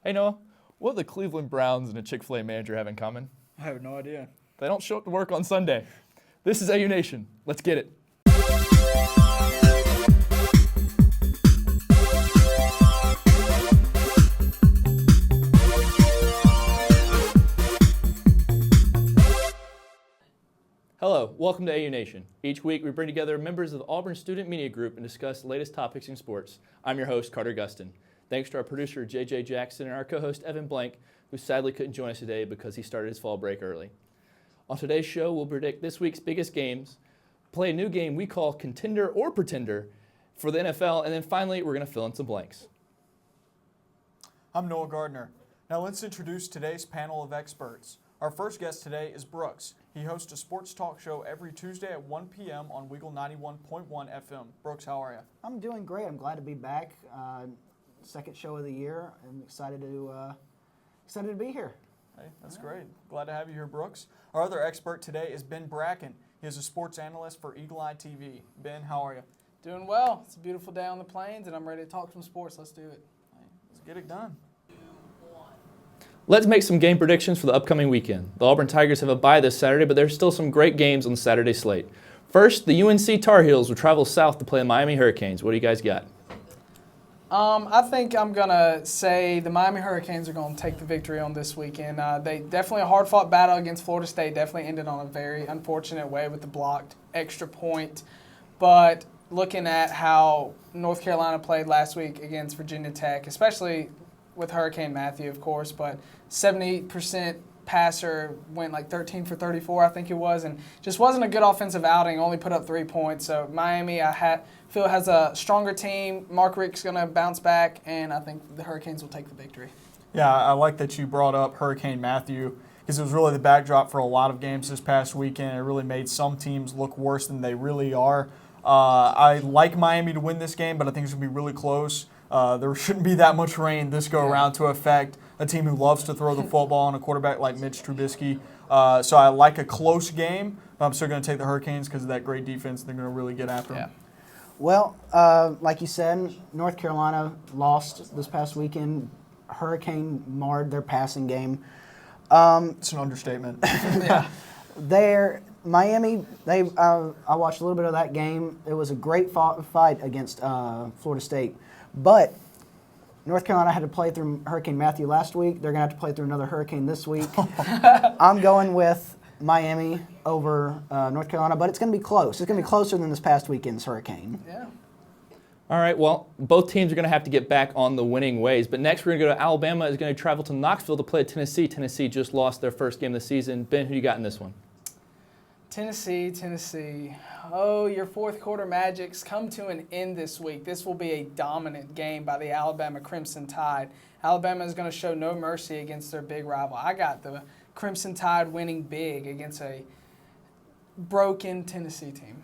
Hey, Noah, what do the Cleveland Browns and a Chick-fil-A manager have in common? I have no idea. They don't show up to work on Sunday. This is AU Nation. Let's get it. Hello, welcome to AU Nation. Each week we bring together members of the Auburn Student Media Group and discuss the latest topics in sports. I'm your host, Carter Gustin. Thanks to our producer, JJ Jackson, and our co-host, Evan Blank, who sadly couldn't join us today because he started his fall break early. On today's show, we'll predict this week's biggest games, play a new game we call Contender or Pretender for the NFL, and then finally, we're going to fill in some blanks. I'm Noah Gardner. Now let's introduce today's panel of experts. Our first guest today is Brooks. He hosts a sports talk show every Tuesday at 1 p.m. on Weagle 91.1 FM. Brooks, how are you? I'm doing great. I'm glad to be back. Second show of the year. I'm excited to be here. Hey, that's great. Glad to have you here, Brooks. Our other expert today is Ben Bracken. He is a sports analyst for Eagle Eye TV. Ben, how are you? Doing well. It's a beautiful day on the plains, and I'm ready to talk some sports. Let's do it. Hey, let's get it done. Let's make some game predictions for the upcoming weekend. The Auburn Tigers have a bye this Saturday, but there's still some great games on the Saturday slate. First, the UNC Tar Heels will travel south to play the Miami Hurricanes. What do you guys got? I think I'm going to say the Miami Hurricanes are going to take the victory on this weekend. They definitely a hard-fought battle against Florida State. Definitely ended on a very unfortunate way with the blocked extra point. But looking at how North Carolina played last week against Virginia Tech, especially with Hurricane Matthew, of course, but 70% passer, went like 13 for 34, I think it was, and just wasn't a good offensive outing, only put up 3 points. So Miami, feel has a stronger team. Mark Richt's going to bounce back, and I think the Hurricanes will take the victory. Yeah, I like that you brought up Hurricane Matthew because it was really the backdrop for a lot of games this past weekend. It really made some teams look worse than they really are. I like Miami to win this game, but I think it's going to be really close. There shouldn't be that much rain this go-around to affect a team who loves to throw the football on a quarterback like Mitch Trubisky. So I like a close game, but I'm still going to take the Hurricanes because of that great defense. They're going to really get after them. Well, like you said, North Carolina lost this past weekend. Hurricane marred their passing game. It's an understatement. Miami, I watched a little bit of that game. It was a great fight against Florida State. But North Carolina had to play through Hurricane Matthew last week. They're going to have to play through another hurricane this week. I'm going with Miami over North Carolina, but it's going to be close. It's going to be closer than this past weekend's hurricane. Yeah. All right, well, both teams are going to have to get back on the winning ways. But next we're going to go to Alabama. Is going to travel to Knoxville to play Tennessee. Tennessee just lost their first game of the season. Ben, who you got in this one? Tennessee. Oh, your fourth quarter magics come to an end this week. This will be a dominant game by the Alabama Crimson Tide. Alabama is going to show no mercy against their big rival. I got the Crimson Tide winning big against a broken Tennessee team.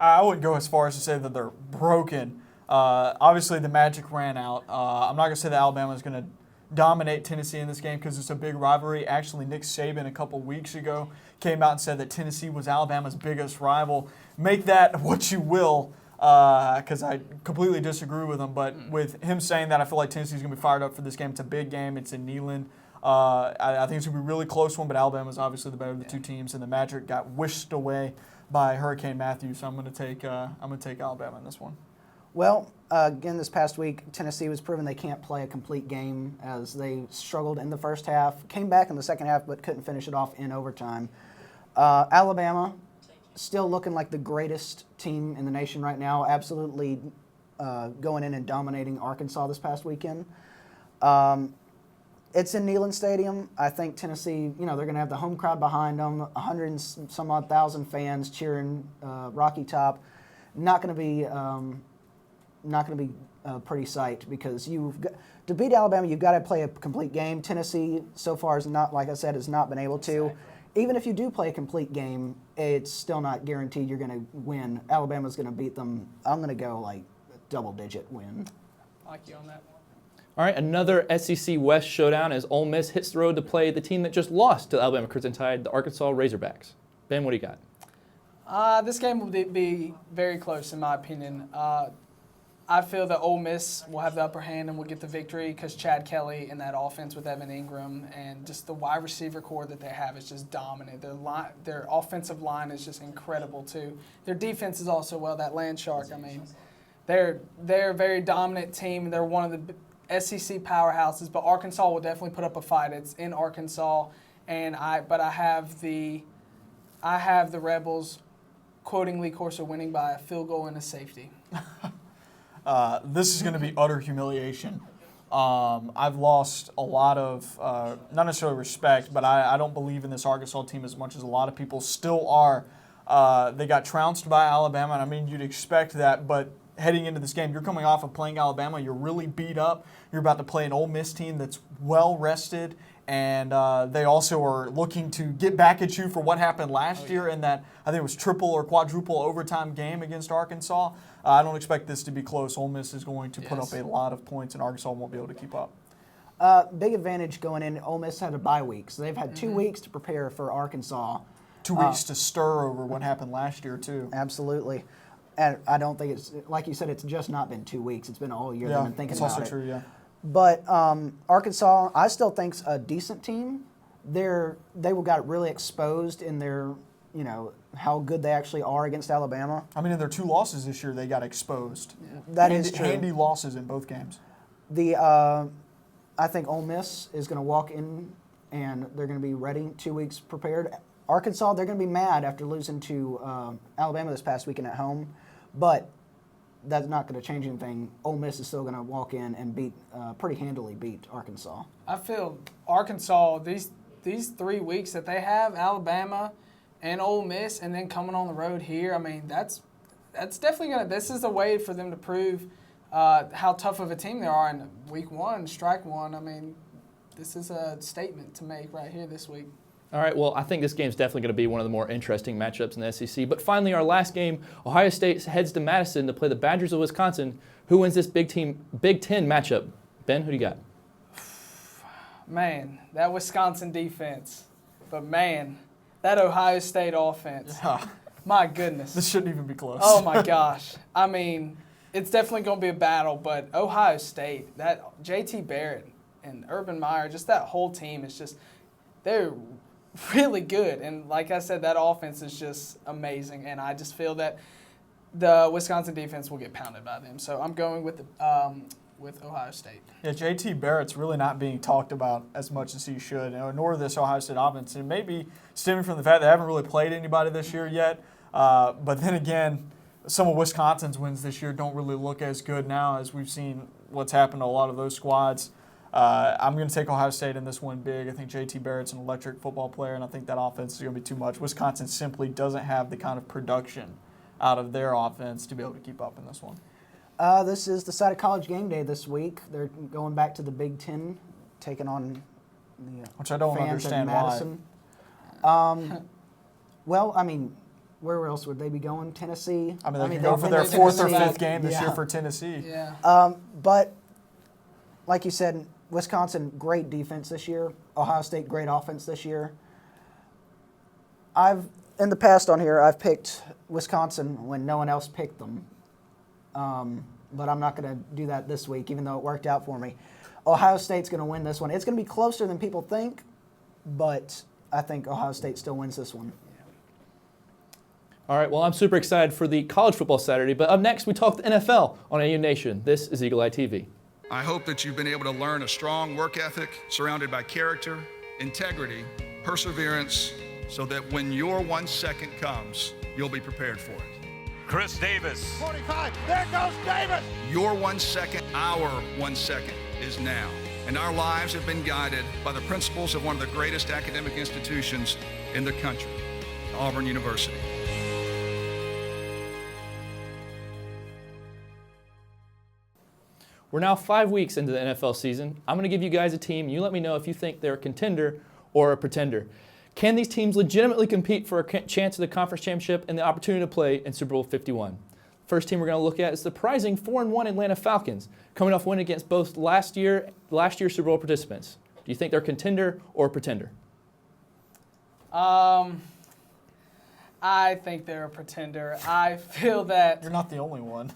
I wouldn't go as far as to say that they're broken. Obviously, the magic ran out. I'm not going to say that Alabama is going to dominate Tennessee in this game because it's a big rivalry. Actually, Nick Saban a couple weeks ago came out and said that Tennessee was Alabama's biggest rival. Make that what you will, because I completely disagree with him. But with him saying that, I feel like Tennessee's going to be fired up for this game. It's a big game. It's in Neyland. I think it's going to be a really close one, but Alabama's obviously the better of the two teams, and the Magic got whisked away by Hurricane Matthew. So I'm going to take Alabama in this one. Well, again, this past week, Tennessee was proven they can't play a complete game as they struggled in the first half, came back in the second half, but couldn't finish it off in overtime. Alabama, still looking like the greatest team in the nation right now, absolutely going in and dominating Arkansas this past weekend. It's in Neyland Stadium. I think Tennessee, they're going to have the home crowd behind them, 100 and some odd thousand fans cheering Rocky Top. Not going to be a pretty sight because to beat Alabama, you've got to play a complete game. Tennessee, so far, has not been able to. Exactly. Even if you do play a complete game, it's still not guaranteed you're going to win. Alabama's going to beat them. I'm going to go like double-digit win. I like you on that one. All right, another SEC West showdown as Ole Miss hits the road to play the team that just lost to the Alabama Crimson Tide, the Arkansas Razorbacks. Ben, what do you got? This game will be very close in my opinion. I feel that Ole Miss will have the upper hand and will get the victory because Chad Kelly in that offense with Evan Ingram and just the wide receiver core that they have is just dominant. Their offensive line is just incredible too. Their defense is also that Land Shark. I mean, they're a very dominant team. They're one of the SEC powerhouses, but Arkansas will definitely put up a fight. It's in Arkansas, and I have the Rebels, quoting Lee Corso, winning by a field goal and a safety. This is going to be utter humiliation. I've lost a lot of, not necessarily respect, but I don't believe in this Arkansas team as much as a lot of people still are. They got trounced by Alabama, and I mean, you'd expect that, but heading into this game, you're coming off of playing Alabama, you're really beat up, you're about to play an Ole Miss team that's well rested, and they also are looking to get back at you for what happened last year in that, I think it was triple or quadruple overtime game against Arkansas. I don't expect this to be close. Ole Miss is going to put up a lot of points, and Arkansas won't be able to keep up. Big advantage going in. Ole Miss had a bye week, so they've had 2 weeks to prepare for Arkansas. 2 weeks to stir over what happened last year, too. Absolutely. And I don't think it's, like you said, it's just not been 2 weeks. It's been all year. They've been thinking about it. That's also true, yeah. But Arkansas, I still think's a decent team. They got really exposed in their, how good they actually are against Alabama. I mean, in their 2 losses this year, they got exposed. Yeah. That is true. Handy losses in both games. I think Ole Miss is going to walk in and they're going to be ready, 2 weeks prepared. Arkansas, they're going to be mad after losing to Alabama this past weekend at home, but that's not going to change anything. Ole Miss is still going to walk in and pretty handily beat Arkansas. I feel Arkansas, these 3 weeks that they have, Alabama and Ole Miss, and then coming on the road here, I mean, that's definitely going to – this is a way for them to prove how tough of a team they are in week 1, strike 1. I mean, this is a statement to make right here this week. All right, well, I think this game's definitely going to be one of the more interesting matchups in the SEC. But finally, our last game, Ohio State heads to Madison to play the Badgers of Wisconsin. Who wins this Big Ten matchup? Ben, who do you got? Man, that Wisconsin defense. But, man, that Ohio State offense. Yeah. My goodness. This shouldn't even be close. Oh, my gosh. I mean, it's definitely going to be a battle, but Ohio State, that JT Barrett and Urban Meyer, just that whole team is just – they're – really good, and like I said, that offense is just amazing, and I just feel that the Wisconsin defense will get pounded by them. So I'm going with Ohio State. Yeah, JT Barrett's really not being talked about as much as he should, nor this Ohio State offense. It may be stemming from the fact they haven't really played anybody this year yet, but then again, some of Wisconsin's wins this year don't really look as good now as we've seen what's happened to a lot of those squads. I'm going to take Ohio State in this one big. I think J.T. Barrett's an electric football player, and I think that offense is going to be too much. Wisconsin simply doesn't have the kind of production out of their offense to be able to keep up in this one. This is the side of College Game Day this week. They're going back to the Big Ten, taking on the which I don't fans understand at Madison. Why. Well, I mean, where else would they be going? Tennessee? I mean, they can go for their 4th or 5th game this year for Tennessee. Yeah. But like you said, Wisconsin, great defense this year. Ohio State, great offense this year. In the past on here, I've picked Wisconsin when no one else picked them. But I'm not going to do that this week, even though it worked out for me. Ohio State's going to win this one. It's going to be closer than people think, but I think Ohio State still wins this one. All right, well, I'm super excited for the college football Saturday, but up next we talk the NFL on AU Nation. This is Eagle Eye TV. I hope that you've been able to learn a strong work ethic surrounded by character, integrity, perseverance, so that when your 1 second comes, you'll be prepared for it. Chris Davis. 45, there goes Davis! Your 1 second, our 1 second is now. And our lives have been guided by the principles of one of the greatest academic institutions in the country, Auburn University. We're now 5 weeks into the NFL season. I'm going to give you guys a team. You let me know if you think they're a contender or a pretender. Can these teams legitimately compete for a chance at the conference championship and the opportunity to play in Super Bowl 51? First team we're going to look at is the surprising 4-1 Atlanta Falcons, coming off win against both last year's Super Bowl participants. Do you think they're a contender or a pretender? I I think they're a pretender. I feel that. You're not the only one.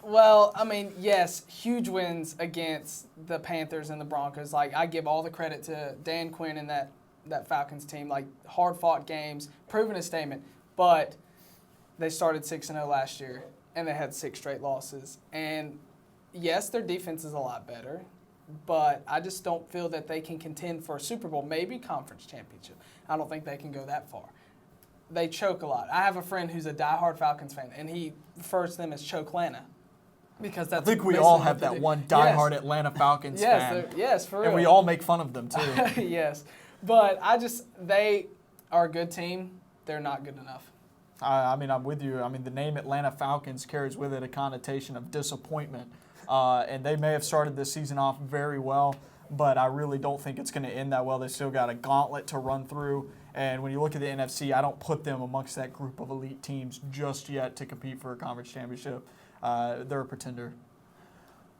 Well, I mean, yes, huge wins against the Panthers and the Broncos. Like, I give all the credit to Dan Quinn and that Falcons team. Like, hard-fought games, proven a statement. But they started 6-0 last year, and they had 6 straight losses. And, yes, their defense is a lot better, but I just don't feel that they can contend for a Super Bowl, maybe conference championship. I don't think they can go that far. They choke a lot. I have a friend who's a diehard Falcons fan, and he refers to them as Chokelana. Because that's I think we basically all what have they that do. one diehard Yes. Atlanta Falcons Yes, fan. yes, for real. And we all make fun of them, too. Yes. But they are a good team. They're not good enough. I mean, I'm with you. I mean, the name Atlanta Falcons carries with it a connotation of disappointment. And they may have started this season off very well, but I really don't think it's going to end that well. They still got a gauntlet to run through. And when you look at the NFC, I don't put them amongst that group of elite teams just yet to compete for a conference championship. They're a pretender.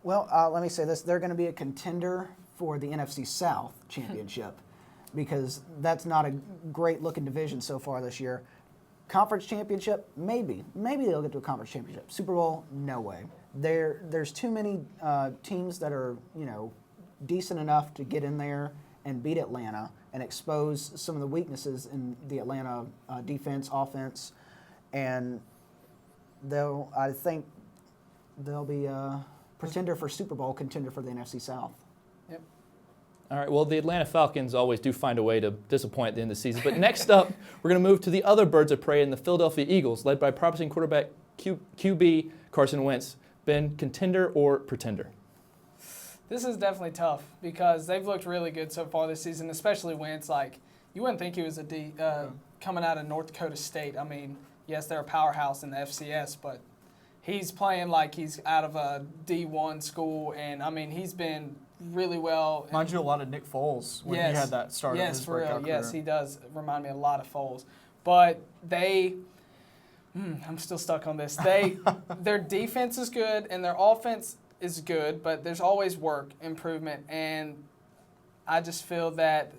Well, let me say this. They're going to be a contender for the NFC South championship because that's not a great-looking division so far this year. Conference championship, maybe. Maybe they'll get to a conference championship. Super Bowl, no way. There's too many teams that are, decent enough to get in there and beat Atlanta and expose some of the weaknesses in the Atlanta defense, offense, and I think they'll be a pretender for Super Bowl, contender for the NFC South. Yep. All right, well, the Atlanta Falcons always do find a way to disappoint at the end of the season. But next up, we're going to move to the other birds of prey in the Philadelphia Eagles, led by promising quarterback QB Carson Wentz. Ben, contender or pretender? This is definitely tough because they've looked really good so far this season, especially Wentz. Like, you wouldn't think he was coming out of North Dakota State. I mean, yes, they're a powerhouse in the FCS, but he's playing like he's out of a D1 school, and, I mean, he's been really well. Reminds you a lot of Nick Foles when he had that start of his for real. breakout career. Yes, he does remind me a lot of Foles. But I'm still stuck on this. Their defense is good, and their offense is good, but there's always work, improvement, and I just feel that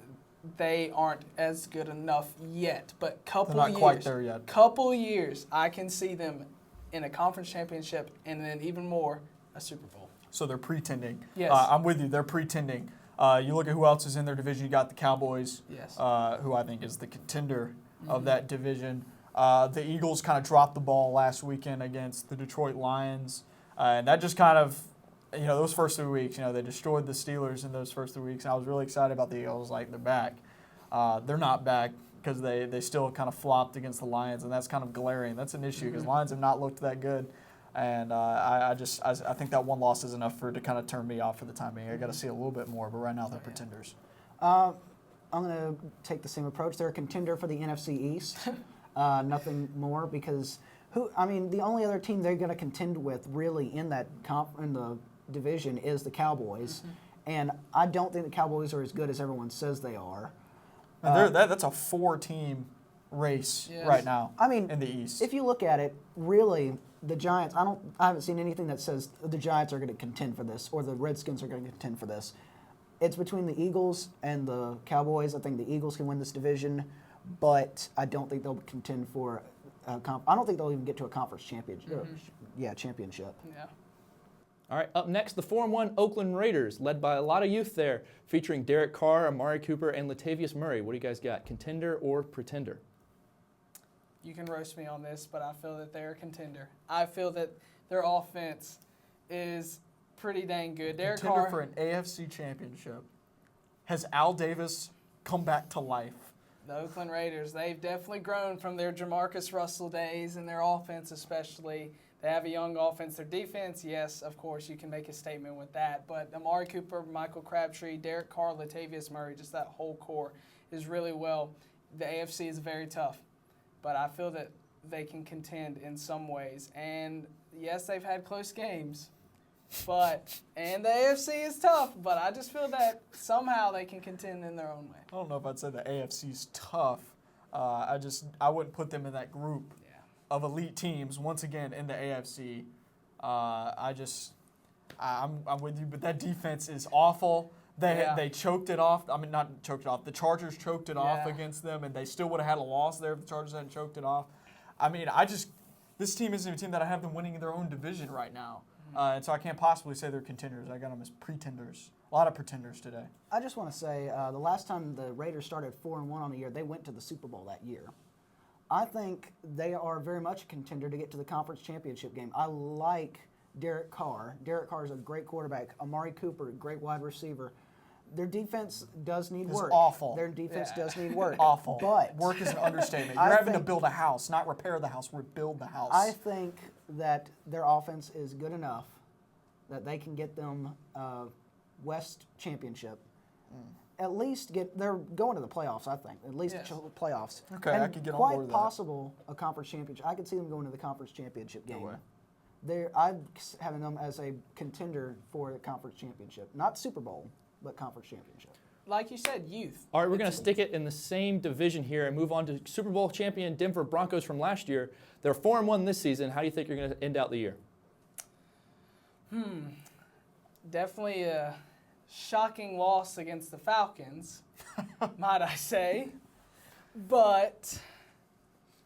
they aren't as good enough yet. But They're not quite there yet. Couple years, I can see them in a conference championship, and then even more, a Super Bowl. So they're pretending. Yes. I'm with you. They're pretending. You look at who else is in their division. You got the Cowboys, Yes. who I think is the contender of that division. The Eagles kind of dropped the ball last weekend against the Detroit Lions. And that just kind of, those first 3 weeks, they destroyed the Steelers in those first 3 weeks. And I was really excited about the Eagles. Like, they're back. They're not back because they still kind of flopped against the Lions. And that's kind of glaring. That's an issue because Lions have not looked that good. And I think that one loss is enough for it to kind of turn me off for the time being. I got to see a little bit more. But right now, they're pretenders. I'm going to take the same approach. They're a contender for the NFC East. Nothing more because the only other team they're going to contend with really in that in the division is the Cowboys, and I don't think the Cowboys are as good as everyone says they are. That's a 4-team race right now. In the East. If you look at it, really, the Giants. I haven't seen anything that says the Giants are going to contend for this or the Redskins are going to contend for this. It's between the Eagles and the Cowboys. I think the Eagles can win this division, but I don't think they'll contend for. I don't think they'll even get to a conference championship. Championship. Yeah. All right, up next, the 4-1 Oakland Raiders, led by a lot of youth there, featuring Derek Carr, Amari Cooper, and Latavius Murray. What do you guys got, contender or pretender? You can roast me on this, but I feel that they're a contender. I feel that their offense is pretty dang good. Derek Contender Carr for an AFC championship. Has Al Davis come back to life? The Oakland Raiders, they've definitely grown from their Jamarcus Russell days and their offense especially. They have a young offense. Their defense, yes, of course, you can make a statement with that. But Amari Cooper, Michael Crabtree, Derek Carr, Latavius Murray, just that whole core is really well. The AFC is very tough. But I feel that they can contend in some ways. And, yes, they've had close games. And the AFC is tough, but I just feel that somehow they can contend in their own way. I don't know if I'd say the AFC's tough. I wouldn't put them in that group of elite teams once again in the AFC. I'm with you, but that defense is awful. They choked it off. I mean, not choked it off. The Chargers choked it off Yeah. against them, and they still would have had a loss there if the Chargers hadn't choked it off. I mean, this team isn't a team that I have them winning in their own division right now. And so I can't possibly say they're contenders. I got them as pretenders. A lot of pretenders today. I just want to say the last time the Raiders started 4-1 on the year, they went to the Super Bowl that year. I think they are very much a contender to get to the conference championship game. I like Derek Carr. Derek Carr is a great quarterback. Amari Cooper, great wide receiver. Their defense does need work. Awful. Their defense does need work. Awful. But work is an understatement. I You're having to think- build a house, not repair the house, rebuild the house. I think that their offense is good enough that they can get them West championship. At least they're going to the playoffs, I think. At least Yes. the playoffs. Okay, and I could get on quite board with that. possible a conference championship. I could see them going to the conference championship game. way. I'm having them as a contender for the conference championship. Not Super Bowl, but conference championship. Like you said, youth. All right, we're going to stick it in the same division here and move on to Super Bowl champion Denver Broncos from last year. They're 4-1 this season. How do you think you're going to end out the year? Definitely a shocking loss against the Falcons, might I say. But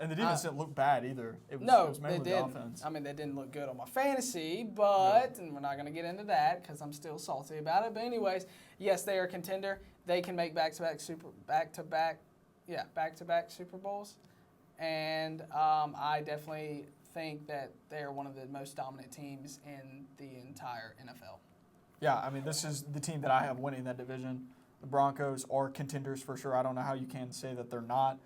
And the defense didn't look bad either. It no, was they mainly the didn't. offense. I mean, they didn't look good on my fantasy, but and we're not going to get into that because I'm still salty about it. But anyways, yes, they are a contender. They can make back-to-back Super Bowls, and I definitely think that they are one of the most dominant teams in the entire NFL. Yeah, I mean, this is the team that I have winning that division. The Broncos are contenders for sure. I don't know how you can say that they're not.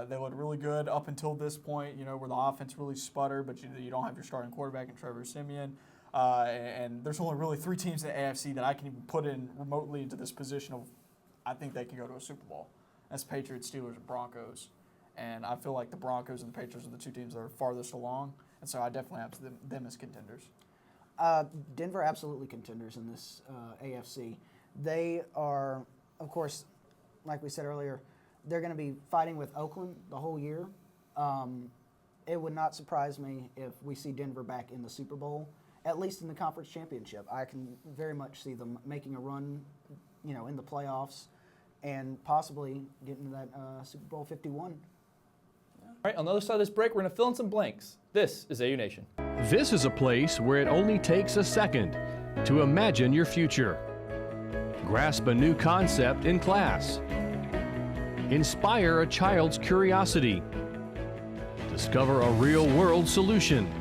They looked really good up until this point, where the offense really sputtered, but you don't have your starting quarterback in Trevor Siemian. And there's only really 3 teams in the AFC that I can even put in remotely into this position of I think they can go to a Super Bowl. That's Patriots, Steelers, and Broncos. And I feel like the Broncos and the Patriots are the 2 teams that are farthest along. And so I definitely have them as contenders. Denver absolutely contenders in this AFC. They are, of course, like we said earlier, they're going to be fighting with Oakland the whole year. It would not surprise me if we see Denver back in the Super Bowl, at least in the conference championship. I can very much see them making a run, in the playoffs and possibly getting to that Super Bowl 51. All right, on the other side of this break, we're going to fill in some blanks. This is AU Nation. This is a place where it only takes a second to imagine your future. Grasp a new concept in class. Inspire a child's curiosity. Discover a real-world solution.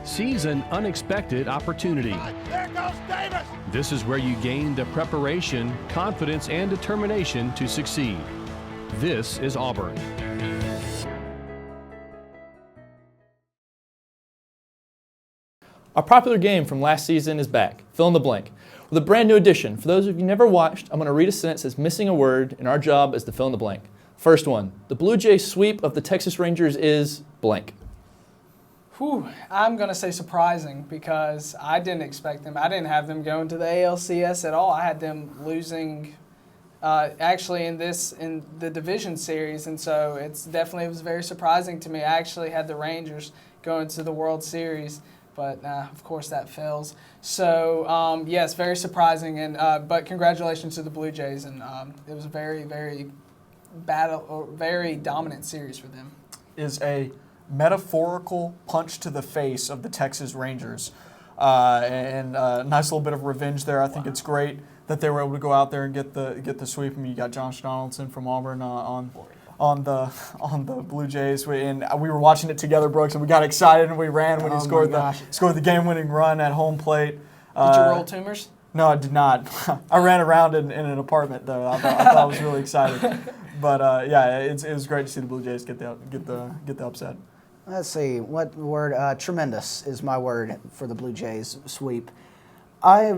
Seize an unexpected opportunity. There goes Davis. This is where you gain the preparation, confidence, and determination to succeed. This is Auburn. Our popular game from last season is back. Fill in the blank. With a brand new addition. For those of you who never watched, I'm going to read a sentence that's missing a word, and our job is to fill in the blank. First one. The Blue Jays sweep of the Texas Rangers is blank. Whew, I'm going to say surprising because I didn't expect them. I didn't have them going to the ALCS at all. I had them losing actually in the division series, and so it was very surprising to me. I actually had the Rangers going to the World Series, but of course that fails. So yes, very surprising, and but congratulations to the Blue Jays, and it was a very, very very dominant series for them. Is a metaphorical punch to the face of the Texas Rangers. And a nice little bit of revenge there. I think it's great that they were able to go out there and get the sweep. I mean, you got Josh Donaldson from Auburn on the Blue Jays, and we were watching it together, Brooks, and we got excited and we ran when he scored the game-winning run at home plate. Did you roll tumors? No, I did not. I ran around in an apartment though. I thought I was really excited. But yeah, it was great to see the Blue Jays get the upset. Let's see, what word? Tremendous is my word for the Blue Jays sweep. I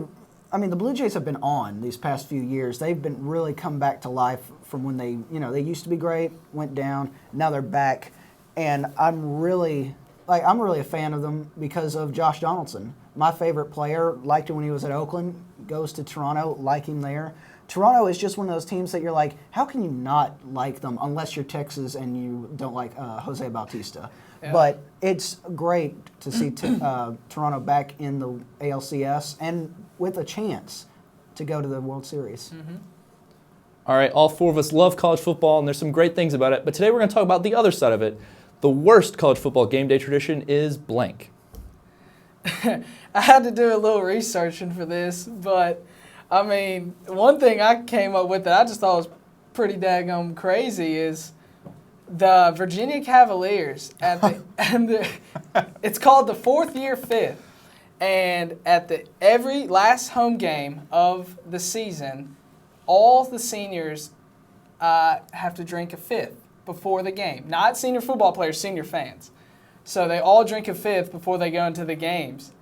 mean, the Blue Jays have been on these past few years. They've been really come back to life from when they used to be great, went down, now they're back, and I'm really a fan of them because of Josh Donaldson. My favorite player, liked him when he was at Oakland, goes to Toronto, like him there. Toronto is just one of those teams that you're like, how can you not like them unless you're Texas and you don't like Jose Bautista? Yeah. But it's great to see Toronto back in the ALCS and with a chance to go to the World Series. All right, all four of us love college football, and there's some great things about it. But today we're going to talk about the other side of it. The worst college football game day tradition is blank. I had to do a little researching for this, but I mean, one thing I came up with that I just thought was pretty daggone crazy is the Virginia Cavaliers at the it's called the 4th year 5th, and at the every last home game of the season, all the seniors have to drink a 5th before the game. Not senior football players, senior fans. So they all drink a 5th before they go into the games,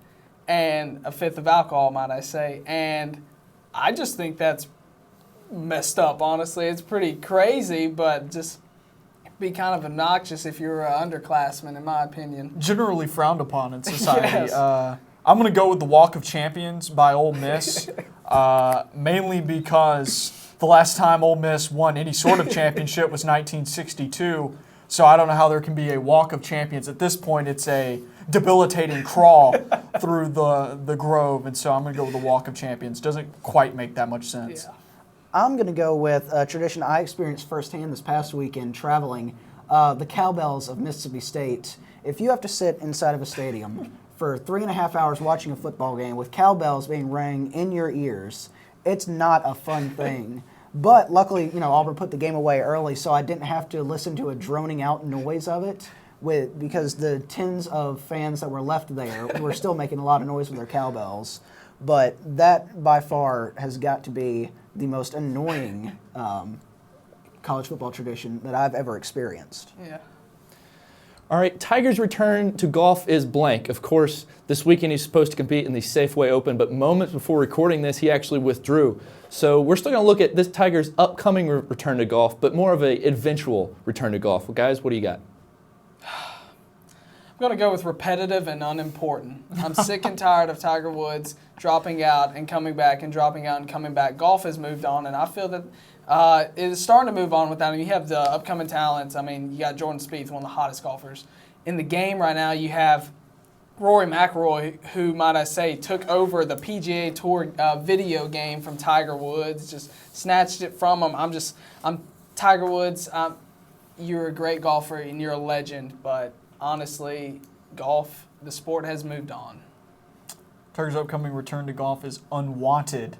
and a 5th of alcohol, might I say. And I just think that's messed up, honestly. It's pretty crazy, but just be kind of obnoxious if you're an underclassman, in my opinion. Generally frowned upon in society. Yes. I'm going to go with the Walk of Champions by Ole Miss, mainly because the last time Ole Miss won any sort of championship was 1962. So I don't know how there can be a Walk of Champions. At this point, it's a debilitating crawl through the Grove, and so I'm going to go with the Walk of Champions. Doesn't quite make that much sense. Yeah. I'm going to go with a tradition I experienced firsthand this past weekend traveling, the cowbells of Mississippi State. If you have to sit inside of a stadium for 3.5 hours watching a football game with cowbells being rang in your ears, it's not a fun thing. But luckily, Auburn put the game away early, so I didn't have to listen to a droning out noise of it because the tens of fans that were left there were still making a lot of noise with their cowbells. But that, by far, has got to be the most annoying college football tradition that I've ever experienced. Yeah. All right, Tiger's return to golf is blank. Of course, this weekend he's supposed to compete in the Safeway Open, but moments before recording this, he actually withdrew. So we're still going to look at this Tiger's upcoming return to golf, but more of an eventual return to golf. Well, guys, what do you got? I'm going to go with repetitive and unimportant. I'm sick and tired of Tiger Woods dropping out and coming back and dropping out and coming back. Golf has moved on, and I feel that it is starting to move on without him. You have the upcoming talents. I mean, you got Jordan Spieth, one of the hottest golfers in the game right now. You have Rory McIlroy, who, might I say, took over the PGA Tour video game from Tiger Woods, just snatched it from him. I'm Tiger Woods. You're a great golfer and you're a legend, but honestly, golf, the sport has moved on. Tiger's upcoming return to golf is unwanted.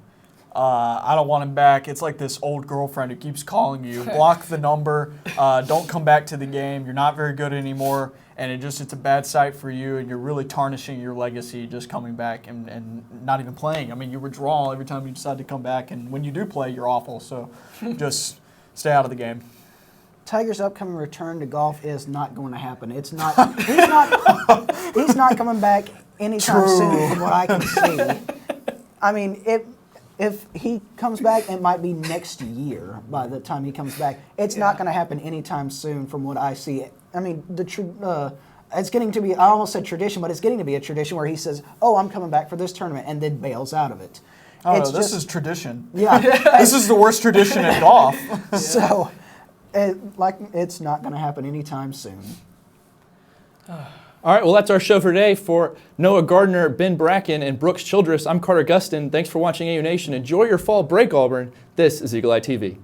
I don't want him back. It's like this old girlfriend who keeps calling you. Block the number. Don't come back to the game. You're not very good anymore. And it's a bad sight for you, and you're really tarnishing your legacy just coming back and not even playing. I mean, you withdraw every time you decide to come back, and when you do play, you're awful. So just stay out of the game. Tiger's upcoming return to golf is not going to happen. It's not. He's not coming back anytime soon, from what I can see. I mean, if he comes back, it might be next year by the time he comes back. It's not going to happen anytime soon, from what I see. I mean, it's getting to be, I almost said tradition, but it's getting to be a tradition where he says, oh, I'm coming back for this tournament, and then bails out of it. Oh, no, this is tradition. Yeah. This is the worst tradition in golf. So, it's not going to happen anytime soon. All right, well, that's our show for today. For Noah Gardner, Ben Bracken, and Brooks Childress, I'm Carter Gustin. Thanks for watching AU Nation. Enjoy your fall break, Auburn. This is Eagle Eye TV.